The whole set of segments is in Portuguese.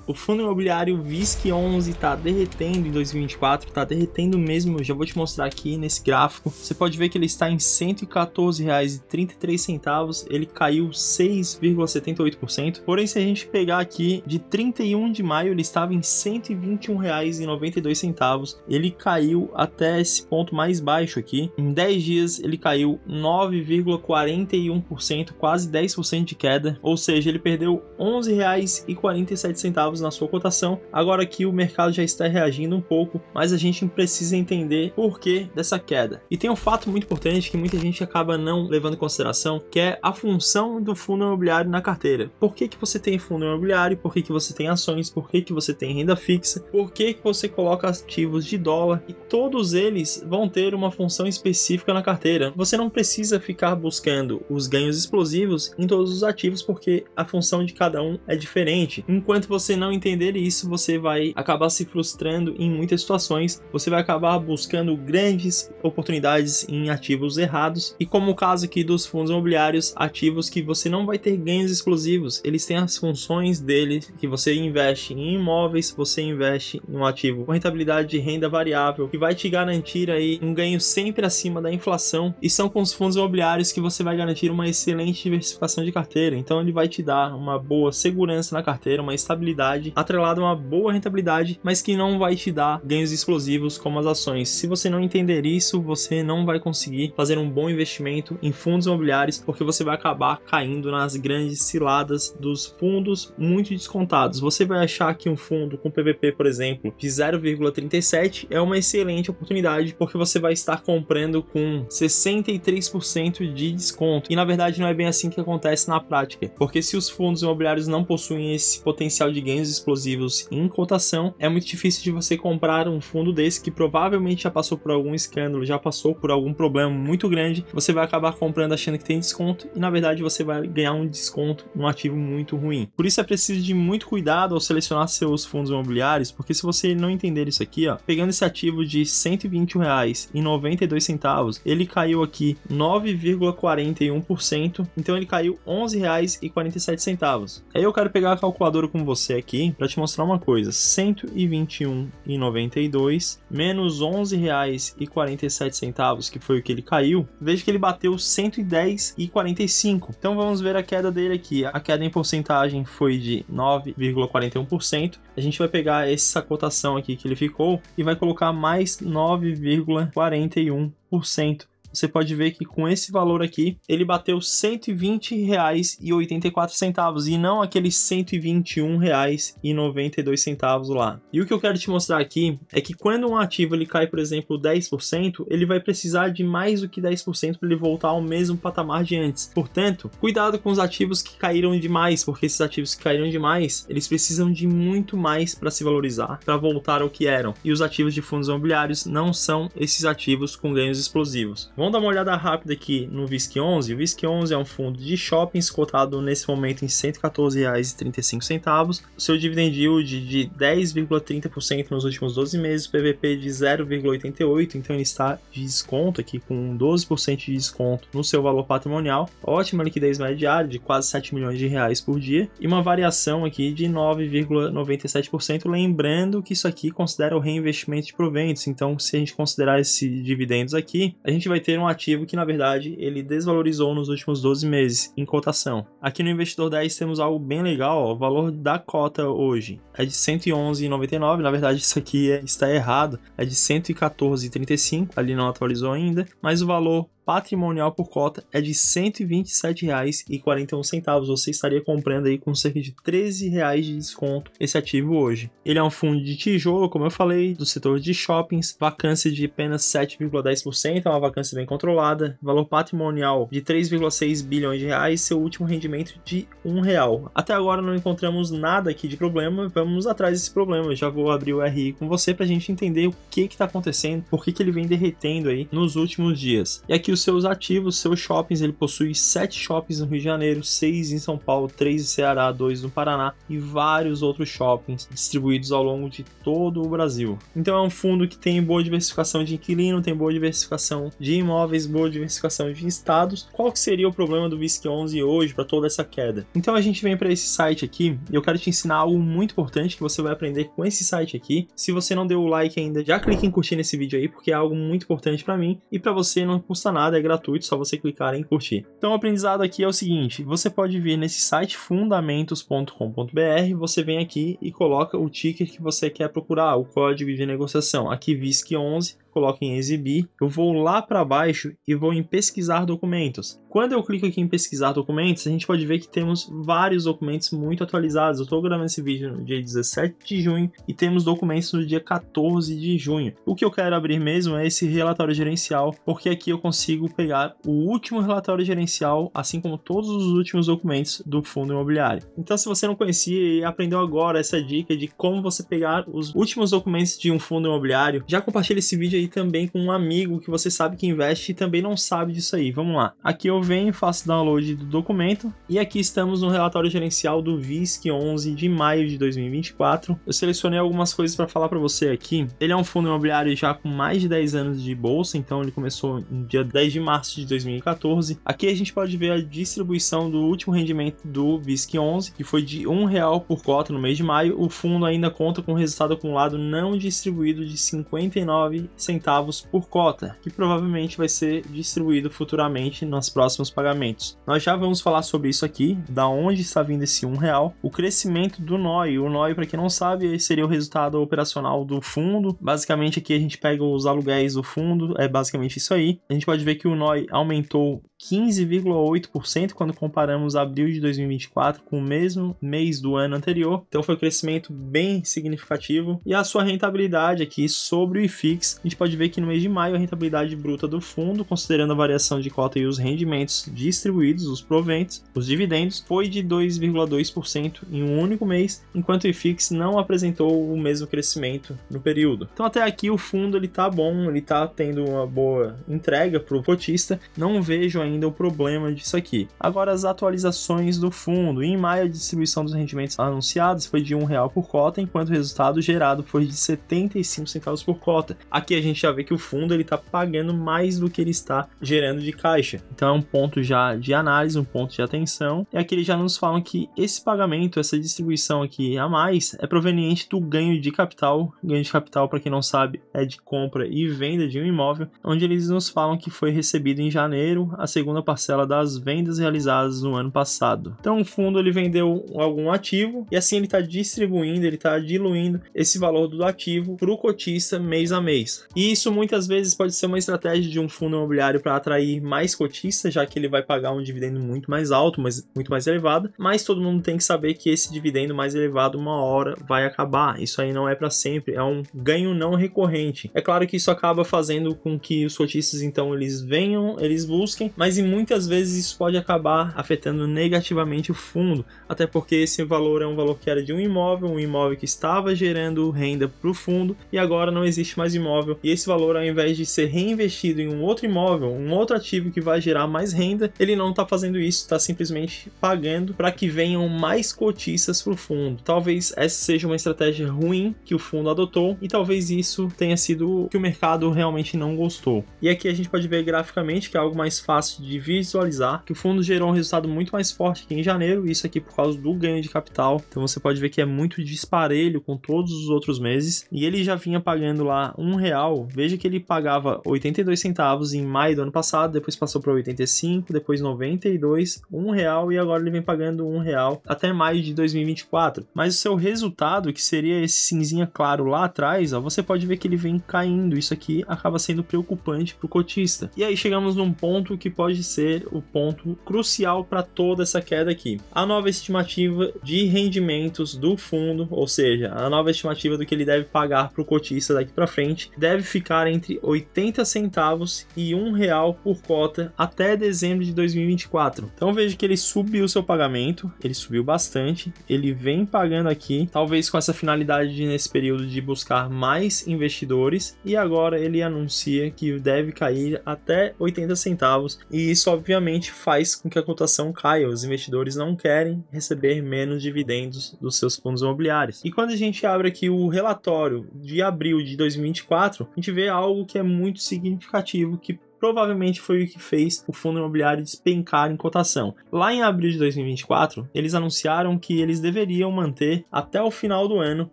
O fundo imobiliário VISC11 está derretendo em 2024, está derretendo mesmo. Eu já vou te mostrar aqui nesse gráfico. Você pode ver que ele está em R$ 114,33, ele caiu 6,78%. Porém, se a gente pegar aqui de 31 de maio, ele estava em R$ 121,92. Ele caiu até esse ponto mais baixo aqui. Em 10 dias, ele caiu 9,41%, quase 10% de queda. Ou seja, ele perdeu R$ 11,47 na sua cotação. Agora aqui o mercado já está reagindo um pouco, mas a gente precisa entender por que dessa queda. E tem um fato muito importante que muita gente acaba não levando em consideração, que é a função do fundo imobiliário na carteira. Por que você tem fundo imobiliário? Por que você tem ações? Por que você tem renda fixa? Por que você coloca ativos de dólar? E todos eles vão ter uma função específica na carteira. Você não precisa ficar buscando os ganhos explosivos em todos os ativos, porque a função de cada um é diferente. Enquanto você não entender isso, você vai acabar se frustrando em muitas situações. Você vai acabar buscando grandes oportunidades em ativos errados, e como o caso aqui dos fundos imobiliários, ativos que você não vai ter ganhos explosivos. Eles têm as funções deles, que você investe em imóveis, você investe em um ativo com rentabilidade de renda variável, que vai te garantir aí um ganho sempre acima da inflação, e são com os fundos imobiliários que você vai garantir uma excelente diversificação de carteira. Então ele vai te dar uma boa segurança na carteira, uma estabilidade atrelada a uma boa rentabilidade, mas que não vai te dar ganhos explosivos como as ações. Se você não entender isso, você não vai conseguir fazer um bom investimento em fundos imobiliários, porque você vai acabar caindo nas grandes ciladas dos fundos muito descontados. Você vai achar que um fundo com PVP, por exemplo, de 0,37 é uma excelente oportunidade, porque você vai estar comprando com 63% de desconto. E na verdade não é bem assim que acontece na prática, porque se os fundos imobiliários não possuem esse potencial de ganhos explosivos em cotação, é muito difícil de você comprar um fundo desse que provavelmente já passou por algum escândalo, já passou por algum problema muito grande. Você vai acabar comprando achando que tem desconto, e na verdade você vai ganhar um desconto num ativo muito ruim. Por isso é preciso de muito cuidado ao selecionar seus fundos imobiliários, porque se você não entender isso aqui, pegando esse ativo de R$ 121,92, ele caiu aqui 9,41%, então ele caiu R$ 11,47. Aí eu quero pegar a calculadora com você aqui para te mostrar uma coisa: 121,92 menos R$ 11,47, que foi o que ele caiu. Veja que ele bateu 110,45. Então vamos ver a queda dele aqui. A queda em porcentagem foi de 9,41%. A gente vai pegar essa cotação aqui que ele ficou e vai colocar mais 9,41%. Você pode ver que com esse valor aqui, ele bateu R$ 120,84 e não aqueles R$ 121,92 lá. E o que eu quero te mostrar aqui é que quando um ativo ele cai, por exemplo, 10%, ele vai precisar de mais do que 10% para ele voltar ao mesmo patamar de antes. Portanto, cuidado com os ativos que caíram demais, porque esses ativos que caíram demais, eles precisam de muito mais para se valorizar, para voltar ao que eram. E os ativos de fundos imobiliários não são esses ativos com ganhos explosivos. Vamos dar uma olhada rápida aqui no VISC11. O VISC11 é um fundo de shoppings cotado nesse momento em R$ 114,35. O seu dividend yield de 10,30% nos últimos 12 meses, PVP de 0,88, então ele está de desconto aqui com 12% de desconto no seu valor patrimonial. Ótima liquidez média diária de quase R$ 7 milhões por dia e uma variação aqui de 9,97%. Lembrando que isso aqui considera o reinvestimento de proventos, então se a gente considerar esses dividendos aqui, a gente vai ter um ativo que na verdade ele desvalorizou nos últimos 12 meses em cotação. Aqui no Investidor 10 temos algo bem legal, o valor da cota hoje é de R$ 111,99, na verdade isso aqui está errado, é de R$ 114,35, ali não atualizou ainda, mas o valor patrimonial por cota é de R$ 127,41. Você estaria comprando aí com cerca de R$ 13 de desconto esse ativo hoje. Ele é um fundo de tijolo, como eu falei, do setor de shoppings, vacância de apenas 7,10%, é uma vacância bem controlada, valor patrimonial de 3,6 bilhões de reais, seu último rendimento de R$1. Até agora não encontramos nada aqui de problema, vamos atrás desse problema. Eu já vou abrir o RI com você para a gente entender o que está acontecendo, por que ele vem derretendo aí nos últimos dias. E aqui o os seus ativos, seus shoppings. Ele possui 7 shoppings no Rio de Janeiro, 6 em São Paulo, 3 em Ceará, 2 no Paraná e vários outros shoppings distribuídos ao longo de todo o Brasil. Então é um fundo que tem boa diversificação de inquilino, tem boa diversificação de imóveis, boa diversificação de estados. Qual que seria o problema do VISC11 hoje para toda essa queda? Então a gente vem para esse site aqui e eu quero te ensinar algo muito importante que você vai aprender com esse site aqui. Se você não deu o like ainda, já clique em curtir nesse vídeo aí, porque é algo muito importante para mim e para você não custa nada, é gratuito, só você clicar em curtir. Então o aprendizado aqui é o seguinte: você pode vir nesse site fundamentos.com.br, você vem aqui e coloca o ticker que você quer procurar, o código de negociação, aqui VISC11, coloque em exibir, eu vou lá para baixo e vou em pesquisar documentos. Quando eu clico aqui em pesquisar documentos, a gente pode ver que temos vários documentos muito atualizados. Eu estou gravando esse vídeo no dia 17 de junho e temos documentos no dia 14 de junho. O que eu quero abrir mesmo é esse relatório gerencial, porque aqui eu consigo pegar o último relatório gerencial, assim como todos os últimos documentos do fundo imobiliário. Então, se você não conhecia e aprendeu agora essa dica de como você pegar os últimos documentos de um fundo imobiliário, já compartilha esse vídeo aí também com um amigo que você sabe que investe e também não sabe disso aí. Vamos lá. Aqui eu venho, faço download do documento e aqui estamos no relatório gerencial do VISC11 de maio de 2024. Eu selecionei algumas coisas para falar para você aqui. Ele é um fundo imobiliário já com mais de 10 anos de bolsa, então ele começou no dia 10 de março de 2014. Aqui a gente pode ver a distribuição do último rendimento do VISC11, que foi de R$1 por cota no mês de maio. O fundo ainda conta com resultado acumulado não distribuído de 59 centavos por cota, que provavelmente vai ser distribuído futuramente nos próximos pagamentos. Nós já vamos falar sobre isso aqui, da onde está vindo esse R$1, o crescimento do NOI. O NOI, para quem não sabe, seria o resultado operacional do fundo. Basicamente aqui a gente pega os aluguéis do fundo, é basicamente isso aí. A gente pode ver que o NOI aumentou 15,8% quando comparamos abril de 2024 com o mesmo mês do ano anterior. Então foi um crescimento bem significativo. E a sua rentabilidade aqui sobre o IFIX, a gente pode ver que no mês de maio a rentabilidade bruta do fundo, considerando a variação de cota e os rendimentos distribuídos, os proventos, os dividendos, foi de 2,2% em um único mês, enquanto o IFIX não apresentou o mesmo crescimento no período. Então até aqui o fundo ele tá bom, ele tá tendo uma boa entrega para o cotista, não vejo ainda o problema disso aqui. Agora as atualizações do fundo. Em maio a distribuição dos rendimentos anunciados foi de R$1 por cota, enquanto o resultado gerado foi de 75 centavos por cota. Aqui a gente já vê que o fundo ele está pagando mais do que ele está gerando de caixa. Então é um ponto já de análise, um ponto de atenção. E aqui eles já nos falam que esse pagamento, essa distribuição aqui a mais, é proveniente do ganho de capital. Ganho de capital, para quem não sabe, é de compra e venda de um imóvel, onde eles nos falam que foi recebido em janeiro a segunda parcela das vendas realizadas no ano passado. Então o fundo ele vendeu algum ativo e assim ele está distribuindo, ele está diluindo esse valor do ativo para o cotista mês a mês. E isso muitas vezes pode ser uma estratégia de um fundo imobiliário para atrair mais cotistas, já que ele vai pagar um dividendo muito mais alto, mas muito mais elevado, mas todo mundo tem que saber que esse dividendo mais elevado uma hora vai acabar. Isso aí não é para sempre, é um ganho não recorrente. É claro que isso acaba fazendo com que os cotistas então eles venham, eles busquem, mas muitas vezes isso pode acabar afetando negativamente o fundo, até porque esse valor é um valor que era de um imóvel que estava gerando renda para o fundo e agora não existe mais imóvel, e esse valor, ao invés de ser reinvestido em um outro imóvel, um outro ativo que vai gerar mais renda, ele não está fazendo isso, está simplesmente pagando para que venham mais cotistas para o fundo. Talvez essa seja uma estratégia ruim que o fundo adotou e talvez isso tenha sido o que o mercado realmente não gostou. E aqui a gente pode ver graficamente que é algo mais fácil de visualizar, que o fundo gerou um resultado muito mais forte aqui em janeiro, isso aqui por causa do ganho de capital. Então você pode ver que é muito disparelho com todos os outros meses, e ele já vinha pagando lá R$1. Veja que ele pagava 82 centavos em maio do ano passado, depois passou para 85, depois 92, R$1 e agora ele vem pagando R$1 até maio de 2024. Mas o seu resultado, que seria esse cinzinha claro lá atrás, ó, você pode ver que ele vem caindo. Isso aqui acaba sendo preocupante para o cotista. E aí chegamos num ponto que pode ser o ponto crucial para toda essa queda aqui. A nova estimativa de rendimentos do fundo, ou seja, a nova estimativa do que ele deve pagar para o cotista daqui para frente, deve ficar entre 80 centavos e R$1 por cota até dezembro de 2024. Então veja que ele subiu seu pagamento, ele subiu bastante, ele vem pagando aqui, talvez com essa finalidade nesse período de buscar mais investidores, e agora ele anuncia que deve cair até 80 centavos, e isso obviamente faz com que a cotação caia. Os investidores não querem receber menos dividendos dos seus fundos imobiliários. E quando a gente abre aqui o relatório de abril de 2024, a gente vê algo que é muito significativo, que provavelmente foi o que fez o fundo imobiliário despencar em cotação. Lá em abril de 2024, eles anunciaram que eles deveriam manter até o final do ano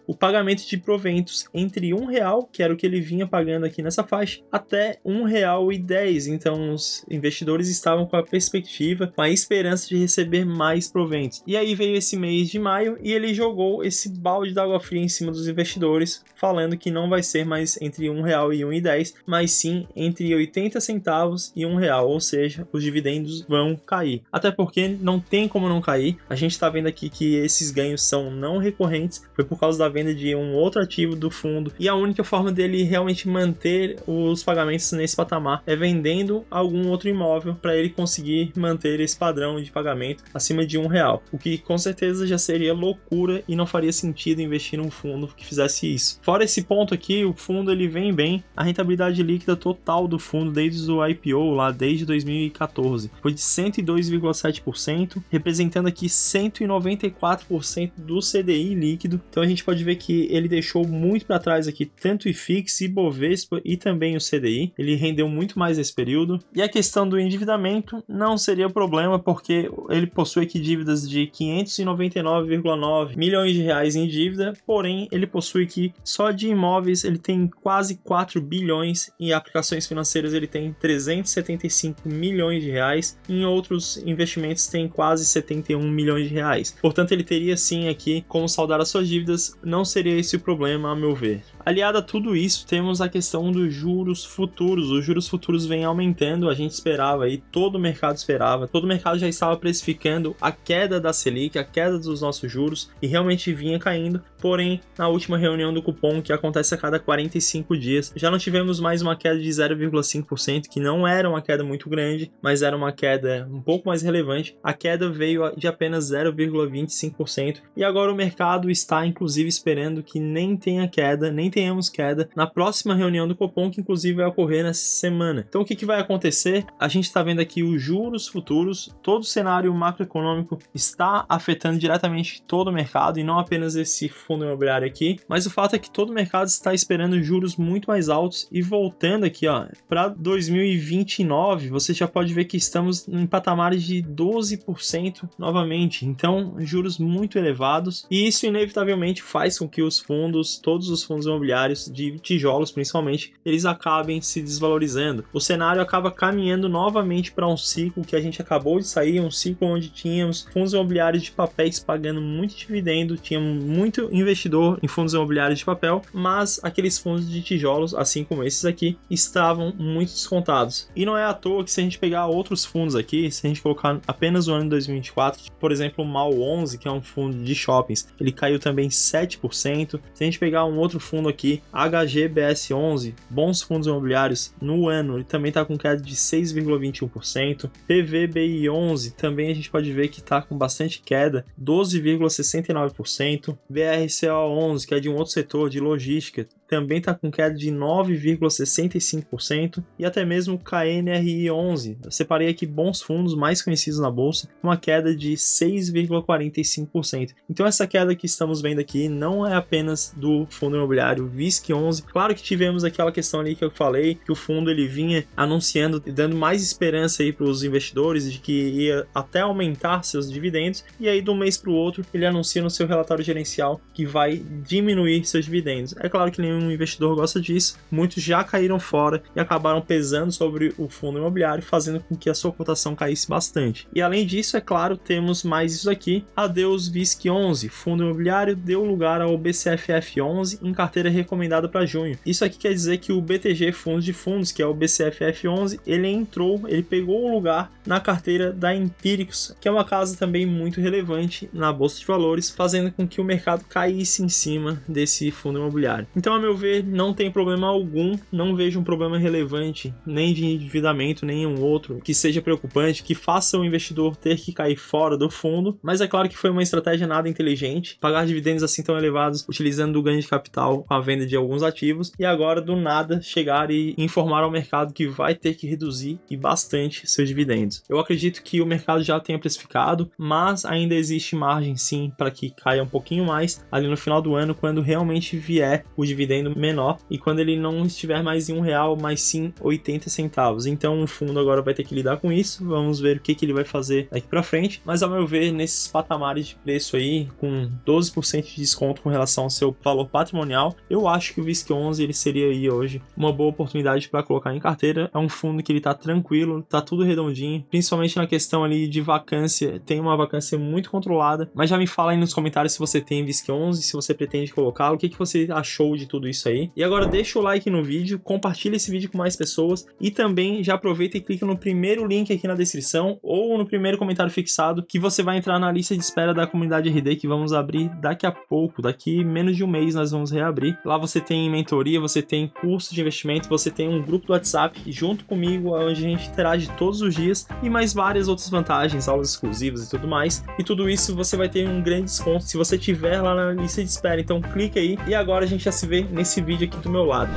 o pagamento de proventos entre R$1, que era o que ele vinha pagando aqui nessa faixa, até R$1,10. Então os investidores estavam com a perspectiva, com a esperança de receber mais proventos. E aí veio esse mês de maio e ele jogou esse balde d'água fria em cima dos investidores, falando que não vai ser mais entre R$1 e R$1,10, mas sim entre 80 centavos e R$1, ou seja, os dividendos vão cair. Até porque não tem como não cair. A gente está vendo aqui que esses ganhos são não recorrentes, foi por causa da venda de um outro ativo do fundo, e a única forma dele realmente manter os pagamentos nesse patamar é vendendo algum outro imóvel para ele conseguir manter esse padrão de pagamento acima de R$1, o que com certeza já seria loucura e não faria sentido investir num fundo que fizesse isso. Fora esse ponto aqui, o fundo ele vem bem, a rentabilidade líquida total do fundo desde o IPO lá desde 2014 foi de 102,7%, representando aqui 194% do CDI líquido. Então a gente pode ver que ele deixou muito para trás aqui tanto o IFIX, Ibovespa e também o CDI. Ele rendeu muito mais nesse período. E a questão do endividamento não seria problema, porque ele possui aqui dívidas de 599,9 milhões de reais em dívida, porém ele possui aqui só de imóveis ele tem quase 4 bilhões, em aplicações financeiras ele tem 375 milhões de reais, em outros investimentos tem quase 71 milhões de reais. Portanto, ele teria sim aqui como saldar as suas dívidas, não seria esse o problema a meu ver. Aliado a tudo isso, temos a questão dos juros futuros. Os juros futuros vêm aumentando, a gente esperava aí, todo o mercado esperava, todo o mercado já estava precificando a queda da Selic, a queda dos nossos juros, e realmente vinha caindo. Porém, na última reunião do cupom, que acontece a cada 45 dias, já não tivemos mais uma queda de 0,5%, que não era uma queda muito grande, mas era uma queda um pouco mais relevante. A queda veio de apenas 0,25%, e agora o mercado está inclusive esperando que nem tenhamos queda na próxima reunião do Copom, que inclusive vai ocorrer nessa semana. Então o que vai acontecer? A gente está vendo aqui os juros futuros, todo o cenário macroeconômico está afetando diretamente todo o mercado, e não apenas esse fundo imobiliário aqui, mas o fato é que todo o mercado está esperando juros muito mais altos. E voltando aqui para 2029, você já pode ver que estamos em patamares de 12% novamente, então juros muito elevados, e isso inevitavelmente faz com que todos os fundos imobiliários de tijolos principalmente, eles acabem se desvalorizando. O cenário acaba caminhando novamente para um ciclo que a gente acabou de sair, um ciclo onde tínhamos fundos imobiliários de papéis pagando muito dividendo, tínhamos muito investidor em fundos imobiliários de papel, mas aqueles fundos de tijolos, assim como esses aqui, estavam muito descontados. E não é à toa que, se a gente pegar outros fundos aqui, se a gente colocar apenas o ano de 2024, por exemplo, o MAL11, que é um fundo de shoppings, ele caiu também 7%. Se a gente pegar um outro fundo aqui, HGBS11, bons fundos imobiliários, no ano ele também está com queda de 6,21%. PVBI11 também a gente pode ver que está com bastante queda, 12,69%. BRCO11, que é de um outro setor de logística, também está com queda de 9,65%, e até mesmo o KNRI11. Eu separei aqui bons fundos mais conhecidos na bolsa, uma queda de 6,45%. Então essa queda que estamos vendo aqui não é apenas do fundo imobiliário VISC11. Claro que tivemos aquela questão ali que eu falei, que o fundo ele vinha anunciando e dando mais esperança aí para os investidores de que ia até aumentar seus dividendos, e aí de um mês para o outro ele anuncia no seu relatório gerencial que vai diminuir seus dividendos. É claro que nenhum investidor gosta disso, muitos já caíram fora e acabaram pesando sobre o fundo imobiliário, fazendo com que a sua cotação caísse bastante. E além disso, é claro, temos mais isso aqui, adeus VISC11, fundo imobiliário deu lugar ao BCFF11 em carteira recomendada para junho. Isso aqui quer dizer que o BTG Fundos de Fundos, que é o BCFF11, ele pegou o lugar na carteira da Empíricos, que é uma casa também muito relevante na Bolsa de Valores, fazendo com que o mercado caísse em cima desse fundo imobiliário. Então, a meu meu ver, não tem problema algum, não vejo um problema relevante, nem de endividamento, nenhum outro, que seja preocupante, que faça o investidor ter que cair fora do fundo, mas é claro que foi uma estratégia nada inteligente, pagar dividendos assim tão elevados, utilizando o ganho de capital com a venda de alguns ativos, e agora do nada chegar e informar ao mercado que vai ter que reduzir e bastante seus dividendos. Eu acredito que o mercado já tenha precificado, mas ainda existe margem sim para que caia um pouquinho mais ali no final do ano, quando realmente vier o dividendo menor e quando ele não estiver mais em R$1, mas sim 80 centavos. Então o fundo agora vai ter que lidar com isso, vamos ver o que ele vai fazer daqui para frente, mas ao meu ver, nesses patamares de preço aí, com 12% de desconto com relação ao seu valor patrimonial, eu acho que o VISC11 ele seria aí hoje uma boa oportunidade para colocar em carteira. É um fundo que ele tá tranquilo, tá tudo redondinho, principalmente na questão ali de vacância, tem uma vacância muito controlada, mas já me fala aí nos comentários se você tem VISC11, se você pretende colocá-lo, o que você achou de tudo isso aí. E agora deixa o like no vídeo, compartilha esse vídeo com mais pessoas e também já aproveita e clica no primeiro link aqui na descrição ou no primeiro comentário fixado que você vai entrar na lista de espera da comunidade RD que vamos abrir daqui a pouco, daqui menos de um mês nós vamos reabrir. Lá você tem mentoria, você tem curso de investimento, você tem um grupo do WhatsApp junto comigo, onde a gente interage todos os dias e mais várias outras vantagens, aulas exclusivas e tudo mais. E tudo isso você vai ter um grande desconto se você tiver lá na lista de espera. Então clica aí e agora a gente já se vê nesse vídeo aqui do meu lado.